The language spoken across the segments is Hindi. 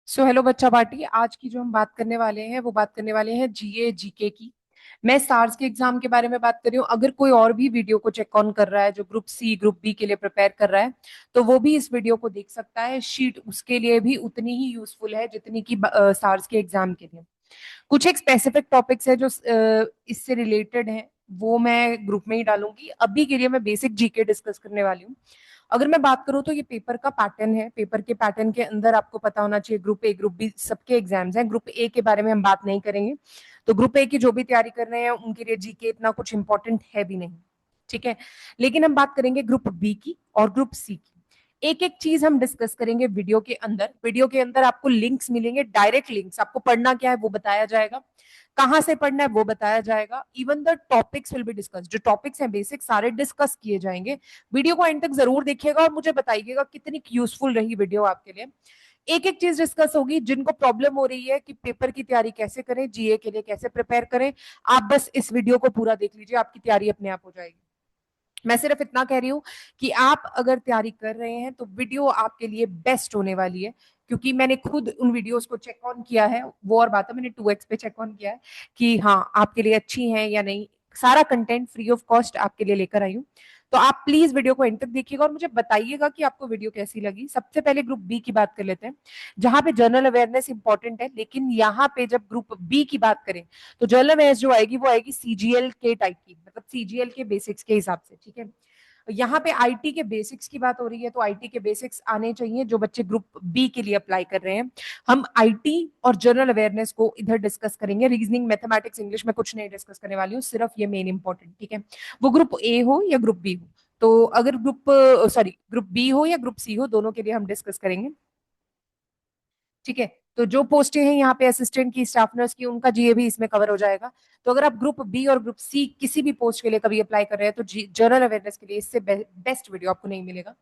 हेलो बच्चा पार्टी। आज की जो हम बात करने वाले हैं वो बात करने वाले हैं जीए जीके की। मैं सार्स के एग्जाम के बारे में बात कर रही हूँ। अगर कोई और भी वीडियो को चेक ऑन कर रहा है जो ग्रुप सी ग्रुप बी के लिए प्रिपेयर कर रहा है तो वो भी इस वीडियो को देख सकता है। शीट उसके लिए भी उतनी ही यूजफुल है जितनी कि सार्स के एग्जाम के लिए। कुछ एक स्पेसिफिक टॉपिक्स है जो इससे रिलेटेड है, वो मैं ग्रुप में ही डालूंगी। अभी के लिए मैं बेसिक जीके डिस्कस करने वाली हूँ। अगर मैं बात करूं तो ये पेपर का पैटर्न है। पेपर के पैटर्न के अंदर आपको पता होना चाहिए ग्रुप ए ग्रुप बी सबके एग्जाम्स हैं। ग्रुप ए के बारे में हम बात नहीं करेंगे। तो ग्रुप ए की जो भी तैयारी कर रहे हैं उनके लिए जीके इतना कुछ इंपॉर्टेंट है भी नहीं, ठीक है। लेकिन हम बात करेंगे ग्रुप बी की और ग्रुप सी की। एक एक चीज हम डिस्कस करेंगे वीडियो के अंदर। वीडियो के अंदर आपको लिंक्स मिलेंगे, डायरेक्ट लिंक्स। आपको पढ़ना क्या है वो बताया जाएगा, कहां से पढ़ना है वो बताया जाएगा। Even the topics will be discuss. जो टॉपिक्स हैं बेसिक सारे डिस्कस किए जाएंगे। वीडियो को एंड तक जरूर देखिएगा और मुझे बताइएगा कितनी यूजफुल रही वीडियो आपके लिए। एक एक चीज डिस्कस होगी। जिनको प्रॉब्लम हो रही है कि पेपर की तैयारी कैसे करें, जीए के लिए कैसे प्रिपेयर करें, आप बस इस वीडियो को पूरा देख लीजिए, आपकी तैयारी अपने आप हो जाएगी। मैं सिर्फ इतना कह रही हूँ कि आप अगर तैयारी कर रहे हैं तो वीडियो आपके लिए बेस्ट होने वाली है। क्योंकि मैंने खुद उन वीडियोस को चेक ऑन किया है। वो और बात है, मैंने 2x पे चेक ऑन किया है कि हाँ आपके लिए अच्छी हैं या नहीं। सारा कंटेंट फ्री ऑफ कॉस्ट आपके लिए लेकर आई हूँ। तो आप प्लीज वीडियो को एंड तक देखिएगा और मुझे बताइएगा कि आपको वीडियो कैसी लगी। सबसे पहले ग्रुप बी की बात कर लेते हैं, जहां पे जनरल अवेयरनेस इंपॉर्टेंट है। लेकिन यहाँ पे जब ग्रुप बी की बात करें तो जनरल अवेयरनेस जो आएगी वो आएगी सीजीएल के टाइप की, मतलब सीजीएल के बेसिक्स के हिसाब से, ठीक है। यहाँ पे आईटी के बेसिक्स की बात हो रही है तो आईटी के बेसिक्स आने चाहिए जो बच्चे ग्रुप बी के लिए अप्लाई कर रहे हैं। हम आईटी और जनरल अवेयरनेस को इधर डिस्कस करेंगे। रीजनिंग मैथमेटिक्स इंग्लिश में कुछ नहीं डिस्कस करने वाली हूँ, सिर्फ ये मेन इंपॉर्टेंट, ठीक है। वो ग्रुप ए हो या ग्रुप बी हो। तो अगर ग्रुप बी हो या ग्रुप सी हो, दोनों के लिए हम डिस्कस करेंगे, ठीक है। तो जो पोस्टें हैं यहाँ पे असिस्टेंट की, स्टाफ नर्स की, उनका जीए भी इसमें कवर हो जाएगा। तो अगर आप ग्रुप बी और ग्रुप सी किसी भी पोस्ट के लिए कभी अप्लाई कर रहे हैं तो जनरल अवेयरनेस के लिए इससे बेस्ट वीडियो आपको नहीं मिलेगा।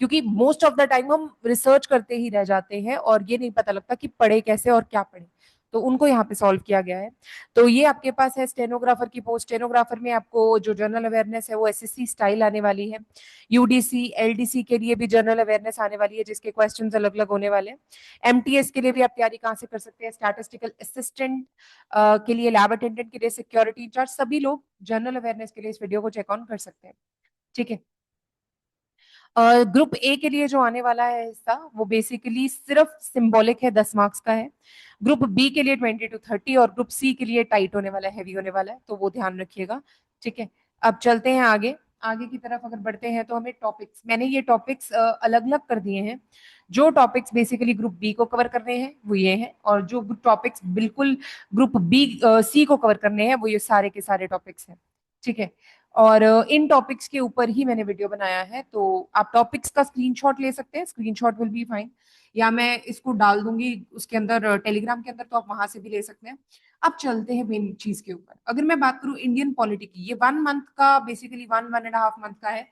क्योंकि मोस्ट ऑफ द टाइम हम रिसर्च करते ही रह जाते हैं और ये नहीं पता लगता कि पढ़े कैसे और क्या पढ़े। तो उनको यहाँ पे सॉल्व किया गया है। तो ये आपके पास है स्टेनोग्राफर की पोस्ट। स्टेनोग्राफर में आपको जो जनरल अवेयरनेस है वो एसएससी स्टाइल आने वाली है। यूडीसी एलडीसी के लिए भी जनरल अवेयरनेस आने वाली है जिसके क्वेश्चंस अलग अलग होने वाले हैं। एमटीएस के लिए भी आप तैयारी कहाँ से कर सकते हैं, स्टैटिस्टिकल असिस्टेंट के लिए, लैब अटेंडेंट के लिए, सिक्योरिटी इंचार्ज, सभी लोग जनरल अवेयरनेस के लिए इस वीडियो को चेक ऑन कर सकते हैं, ठीक है। ग्रुप ए के लिए जो आने वाला है हिस्सा वो बेसिकली सिर्फ सिंबॉलिक है, 10 मार्क्स का है। ग्रुप बी के लिए 20 to 30 और ग्रुप सी के लिए टाइट होने वाला है, हैवी होने वाला है, तो वो ध्यान रखिएगा, ठीक है। अब चलते हैं आगे। आगे की तरफ अगर बढ़ते हैं तो हमें टॉपिक्स, मैंने ये टॉपिक्स अलग अलग कर दिए हैं। जो टॉपिक्स बेसिकली ग्रुप बी को कवर करने हैं वो ये हैं, और जो टॉपिक्स बिल्कुल ग्रुप बी सी को कवर करने हैं वो ये सारे के सारे टॉपिक्स हैं, ठीक है। और इन टॉपिक्स के ऊपर ही मैंने वीडियो बनाया है। तो आप टॉपिक्स का स्क्रीनशॉट ले सकते हैं, स्क्रीनशॉट विल बी फाइन, या मैं इसको डाल दूंगी उसके अंदर टेलीग्राम के अंदर, तो आप वहां से भी ले सकते हैं। अब चलते हैं मेन चीज के ऊपर। अगर मैं बात करूं इंडियन पॉलिटी की, ये 1 मंथ का, बेसिकली 1-1.5 मंथ का है।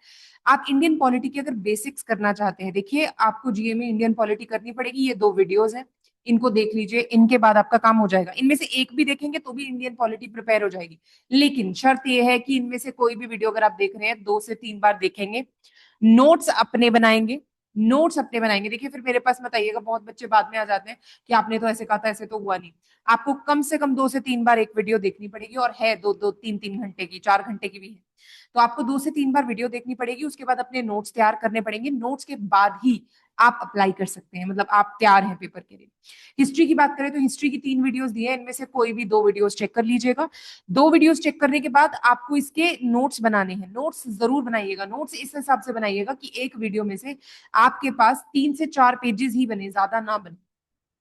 आप इंडियन पॉलिटी के अगर बेसिक्स करना चाहते हैं, देखिए आपको जीए में इंडियन पॉलिटी करनी पड़ेगी। ये 2 वीडियोज हैं, इनको देख लीजिए, इनके बाद आपका काम हो जाएगा। इनमें से एक भी देखेंगे तो भी इंडियन पॉलिटी प्रिपेयर हो जाएगी। लेकिन शर्त यह है कि इनमें से कोई भी वीडियो अगर आप देख रहे हैं 2 से 3 बार देखेंगे, नोट्स अपने बनाएंगे। नोट्स अपने बनाएंगे। देखिए फिर मेरे पास मत आइएगा, बहुत बच्चे बाद में आ जाते हैं कि आपने तो ऐसे कहा था, ऐसे तो हुआ नहीं। आपको कम से कम 2 से 3 बार एक वीडियो देखनी पड़ेगी, और है दो दो 3-3 घंटे की, 4 घंटे की भी है। तो आपको 2 से 3 बार वीडियो देखनी पड़ेगी, उसके बाद अपने नोट्स तैयार करने पड़ेंगे। नोट्स के बाद ही आप अप्लाई कर सकते हैं, मतलब आप तैयार हैं पेपर के लिए। हिस्ट्री की बात करें तो हिस्ट्री की 3 वीडियोस दी है, इनमें से कोई भी 2 वीडियोस चेक कर लीजिएगा। 2 वीडियोस चेक करने के बाद आपको इसके नोट्स बनाने हैं। नोट्स जरूर बनाइएगा। नोट्स इस हिसाब से बनाइएगा कि एक वीडियो में से आपके पास 3 से 4 पेजेस ही बने, ज्यादा ना बने।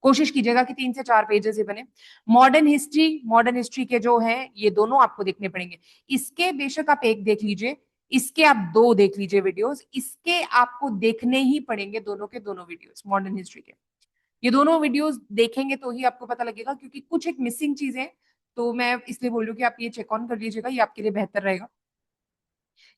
कोशिश कीजिएगा कि 3 से 4 पेजेस ही बने। मॉडर्न हिस्ट्री के जो हैं ये दोनों आपको देखने पड़ेंगे। इसके बेशक आप एक देख लीजिए, इसके आप 2 देख लीजिए वीडियोस, इसके आपको देखने ही पड़ेंगे दोनों के दोनों वीडियोस, मॉडर्न हिस्ट्री के। ये दोनों वीडियोस देखेंगे तो ही आपको पता लगेगा, क्योंकि कुछ एक मिसिंग चीजें, तो मैं इसलिए बोल रही हूँ कि आप ये चेक ऑन कर लीजिएगा, ये आपके लिए बेहतर रहेगा।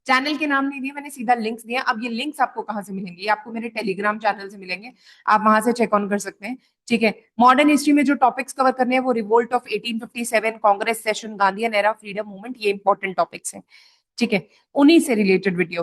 चैनल के नाम नहीं दिए मैंने, सीधा लिंक्स दिया। अब ये लिंक्स आपको कहाँ से मिलेंगे? ये आपको मेरे टेलीग्राम चैनल से मिलेंगे, आप वहां से चेक ऑन कर सकते हैं, ठीक है। मॉडर्न हिस्ट्री में जो टॉपिक्स कवर करने हैं वो revolt of 1857, Congress session, Gandhian era, freedom movement, ये इंपॉर्टेंट टॉपिक्स हैं, ठीक है। उन्हीं से रिलेटेड वीडियो।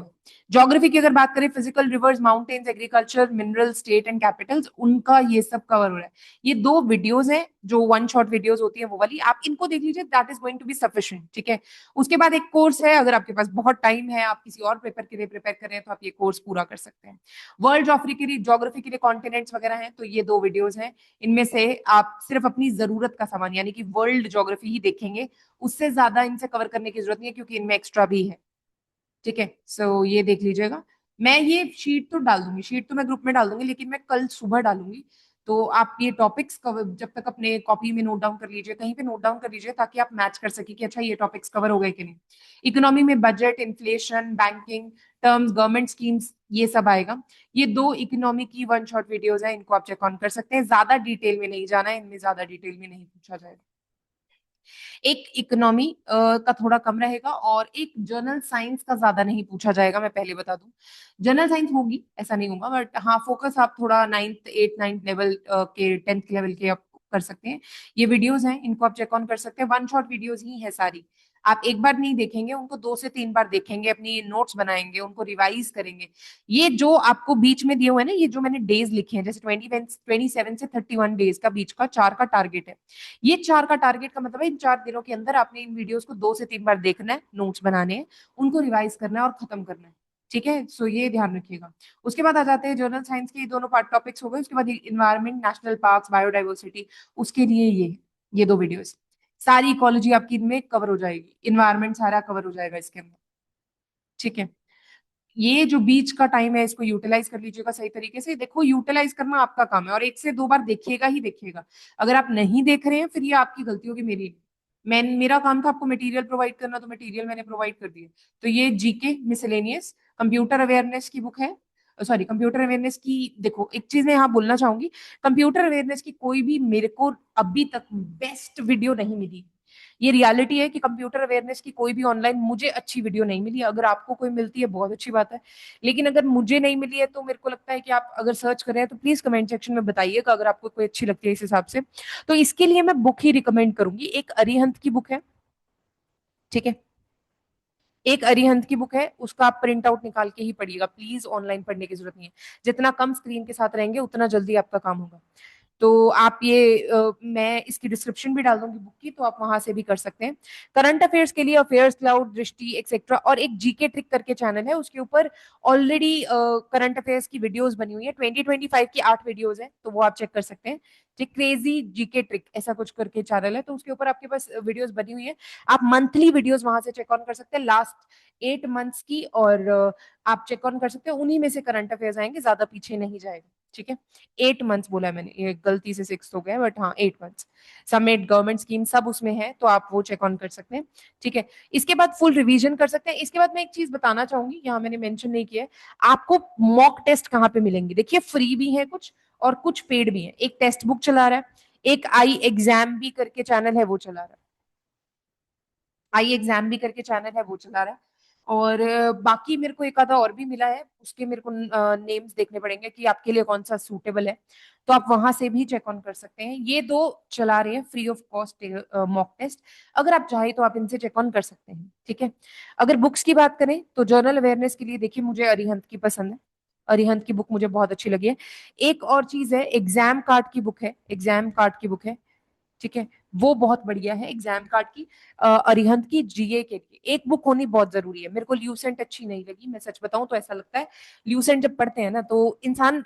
ज्योग्राफी की अगर बात करें, physical, reverse, mountains, agriculture, mineral, state and Capitals, उनका ये सब कवर हो रहा है। ये 2 वीडियोस हैं जो वन शॉट वीडियोस होती है वो वाली, आप इनको देख लीजिए, that is going to be sufficient, ठीक है। उसके बाद एक कोर्स है, अगर आपके पास बहुत टाइम है, आप किसी और पेपर के लिए प्रिपेयर कर रहे हैं, तो आप ये कोर्स पूरा कर सकते हैं। वर्ल्ड ज्योग्राफी के लिए कॉन्टिनेंट्स वगैरह हैं, तो ये 2 वीडियोस हैं। इनमें से आप सिर्फ अपनी जरूरत का सामान यानी कि वर्ल्ड ज्योग्राफी ही देखेंगे, उससे ज्यादा इनसे कवर करने की जरूरत नहीं है, क्योंकि इनमें एक्स्ट्रा भी है, ठीक है। सो ये देख लीजिएगा। मैं ये शीट तो डाल दूंगी, शीट तो मैं ग्रुप में डाल दूंगी, लेकिन मैं कल सुबह डालूंगी। तो आप ये टॉपिक्स कवर जब तक अपने कॉपी में नोट डाउन कर लीजिए, कहीं पे नोट डाउन कर लीजिए, ताकि आप मैच कर सके कि अच्छा ये टॉपिक्स कवर हो गए कि नहीं। इकोनॉमी में budget, inflation, banking terms, government schemes, ये सब आएगा। ये 2 इकोनॉमी की वन शॉट वीडियोज हैं, इनको आप चेक ऑन कर सकते हैं। ज्यादा डिटेल में नहीं जाना है, इनमें ज्यादा डिटेल में नहीं पूछा जाएगा। एक इकोनॉमी का थोड़ा कम रहेगा, और एक जर्नल साइंस का ज्यादा नहीं पूछा जाएगा, मैं पहले बता दूं। जनरल साइंस होगी ऐसा नहीं होगा, बट हाँ फोकस आप थोड़ा 9th 8th 9th लेवल के 10th लेवल के आप कर सकते हैं। ये वीडियोस हैं, इनको आप चेक ऑन कर सकते हैं, वन शॉट वीडियोस ही है सारी। आप एक बार नहीं देखेंगे उनको, 2 से 3 बार देखेंगे, अपनी नोट्स बनाएंगे, उनको रिवाइज करेंगे। ये जो आपको बीच में दिए हुए हैं ना, ये जो मैंने डेज लिखे हैं, जैसे 27 से 31 डेज का बीच का 4 का टारगेट है। ये 4 का टारगेट का मतलब है इन 4 दिनों के अंदर आपने इन वीडियोस को 2 से 3 बार देखना है, नोट्स बनाने हैं, उनको रिवाइज करना है और खत्म करना है, ठीक है। सो ये ध्यान रखिएगा। उसके बाद आ जाते हैं जर्नल साइंस के दोनों पार्ट टॉपिक्स हो गए। उसके बाद इन्वायरमेंट, नेशनल पार्क्स, बायोडाइवर्सिटी, उसके लिए ये 2 वीडियोस, सारी इकोलॉजी आपकी इनमें कवर हो जाएगी, इन्वायरमेंट सारा कवर हो जाएगा इसके अंदर, ठीक है। ये जो बीच का टाइम है, इसको यूटिलाइज कर लीजिएगा सही तरीके से। देखो, यूटिलाइज करना आपका काम है, और 1 से 2 बार देखिएगा ही देखिएगा। अगर आप नहीं देख रहे हैं, फिर ये आपकी गलती होगी, मेरी नहीं। मेरा काम था आपको मटेरियल प्रोवाइड करना, तो मटेरियल मैंने प्रोवाइड कर दिया। तो ये जीके मिसलेनियस कंप्यूटर अवेयरनेस की बुक है। सॉरी, कंप्यूटर अवेयरनेस की, देखो एक चीज मैं यहाँ बोलना चाहूंगी, कंप्यूटर अवेयरनेस की कोई भी मेरे को अभी तक बेस्ट वीडियो नहीं मिली। ये रियलिटी है कि कंप्यूटर अवेयरनेस की कोई भी ऑनलाइन मुझे अच्छी वीडियो नहीं मिली। अगर आपको कोई मिलती है बहुत अच्छी बात है, लेकिन अगर मुझे नहीं मिली है, तो मेरे को लगता है कि आप अगर सर्च कर रहे हैं, तो प्लीज कमेंट सेक्शन में बताइएगा अगर आपको कोई अच्छी लगती है इस हिसाब से। तो इसके लिए मैं बुक ही रिकमेंड करूंगी, एक अरिहंत की बुक है, ठीक है। एक अरिहंत की बुक है, उसका आप प्रिंट आउट निकाल के ही पढ़िएगा, प्लीज ऑनलाइन पढ़ने की जरूरत नहीं है। जितना कम स्क्रीन के साथ रहेंगे, उतना जल्दी आपका काम होगा। तो आप ये मैं इसकी डिस्क्रिप्शन भी डाल दूंगी बुक की, तो आप वहां से भी कर सकते हैं। करंट अफेयर्स के लिए अफेयर्स क्लाउड, दृष्टि एक्सेट्रा, और एक जीके ट्रिक करके चैनल है, उसके ऊपर ऑलरेडी करंट अफेयर्स की वीडियोस बनी हुई है, 2025 की 8 वीडियोस है, तो वो आप चेक कर सकते हैं। जी, क्रेजी जीके ट्रिक ऐसा कुछ करके चैनल है, तो उसके ऊपर आपके पास वीडियोस बनी हुई है। आप मंथली वीडियोस वहां से चेक ऑन कर सकते हैं, लास्ट 8 मंथ्स की, और आप चेक ऑन कर सकते हैं, उन्हीं में से करंट अफेयर्स आएंगे, ज्यादा पीछे नहीं जाएगा, ठीक है। 8 मंथ्स बोला है मैंने, ये गलती से 6 हो गया, बट हाँ 8 मंथ्स। समेट, गवर्नमेंट स्कीम, सब उसमें है, तो आप वो चेक ऑन कर सकते हैं, ठीक है। इसके बाद फुल रिवीजन कर सकते हैं। इसके बाद मैं एक चीज बताना चाहूंगी, यहाँ मैंने मेंशन नहीं किया है, आपको मॉक टेस्ट कहाँ पे मिलेंगे। देखिए, फ्री भी है कुछ, और कुछ पेड भी है। एक टेक्स्ट बुक चला रहा है, एक आई एग्जाम भी करके चैनल है वो चला रहा है, आई एग्जाम भी करके चैनल है वो चला रहा है। और बाकी मेरे को एक आधा और भी मिला है, उसके मेरे को नेम्स देखने पड़ेंगे कि आपके लिए कौन सा सूटेबल है, तो आप वहां से भी चेक ऑन कर सकते हैं। ये 2 चला रहे हैं free of cost mock test, अगर आप चाहें तो आप इनसे चेक ऑन कर सकते हैं, ठीक है। अगर बुक्स की बात करें, तो जर्नल अवेयरनेस के लिए देखिए, मुझे अरिहंत की पसंद है, अरिहंत की बुक मुझे बहुत अच्छी लगी है। एक और चीज है, एग्जाम कार्ड की बुक है, एग्जाम कार्ड की बुक है, ठीक है। वो बहुत बढ़िया है एग्जाम कार्ड की, अरिहंत की, जीए के लिए एक बुक होनी बहुत जरूरी है। मेरे को ल्यूसेंट अच्छी नहीं लगी, मैं सच बताऊं तो ऐसा लगता है, ल्यूसेंट जब पढ़ते हैं ना, तो इंसान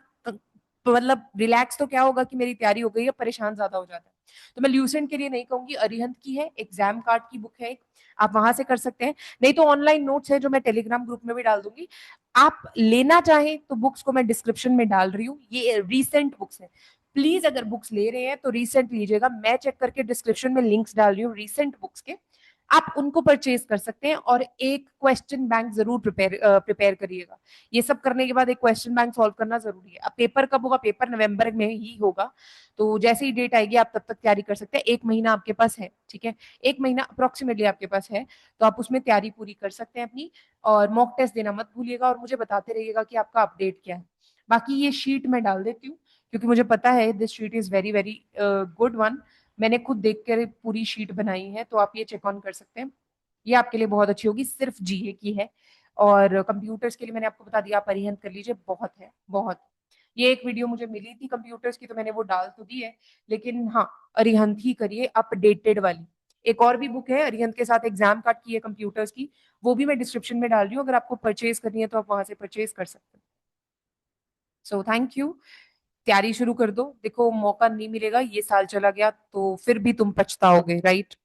मतलब रिलैक्स तो क्या होगा कि मेरी तैयारी हो गई है, परेशान ज्यादा हो जाता है। तो मैं ल्यूसेंट के लिए नहीं कहूंगी, अरिहंत की है, एग्जाम कार्ड की बुक है एक, आप वहां से कर सकते हैं। नहीं तो ऑनलाइन नोट्स है, जो मैं टेलीग्राम ग्रुप में भी डाल दूंगी। आप लेना चाहें तो बुक्स को मैं डिस्क्रिप्शन में डाल रही हूँ, ये रिसेंट बुक्स है। प्लीज अगर बुक्स ले रहे हैं तो रिसेंट लीजिएगा, मैं चेक करके डिस्क्रिप्शन में लिंक्स डाल रही हूँ रिसेंट बुक्स के, आप उनको परचेज कर सकते हैं। और एक क्वेश्चन बैंक जरूर प्रिपेयर करिएगा। ये सब करने के बाद एक क्वेश्चन बैंक सॉल्व करना जरूरी है। अब पेपर कब होगा, पेपर नवंबर में ही होगा, तो जैसे ही डेट आएगी आप तब तक तैयारी कर सकते हैं। 1 महीना आपके पास है, ठीक है, 1 महीना अप्रोक्सीमेटली आपके पास है, तो आप उसमें तैयारी पूरी कर सकते हैं अपनी। और मॉक टेस्ट देना मत भूलिएगा, और मुझे बताते रहिएगा कि आपका अपडेट क्या है। बाकी ये शीट मैं डाल देती हूँ, क्योंकि मुझे पता है this sheet is very very good one. मैंने खुद देख कर पूरी शीट बनाई है, तो आप ये चेक ऑन कर सकते हैं। ये आपके लिए बहुत अच्छी होगी, सिर्फ जीए की है। और कंप्यूटर्स के लिए मैंने आपको बता दिया, आप अरिहंत कर लीजिए, बहुत है बहुत। ये एक वीडियो मुझे मिली थी कंप्यूटर्स की, तो मैंने वो डाल तो दी है, लेकिन हाँ, अरिहंत ही करिए, अपडेटेड वाली। एक और भी बुक है अरिहंत के साथ एग्जाम कार्ड की है कंप्यूटर्स की, वो भी मैं डिस्क्रिप्शन में डाल रही हूँ, अगर आपको परचेज करनी है तो आप वहां से परचेज कर सकते हैं। So thank you. तैयारी शुरू कर दो, देखो मौका नहीं मिलेगा, ये साल चला गया तो फिर भी तुम पछताओगे, राइट।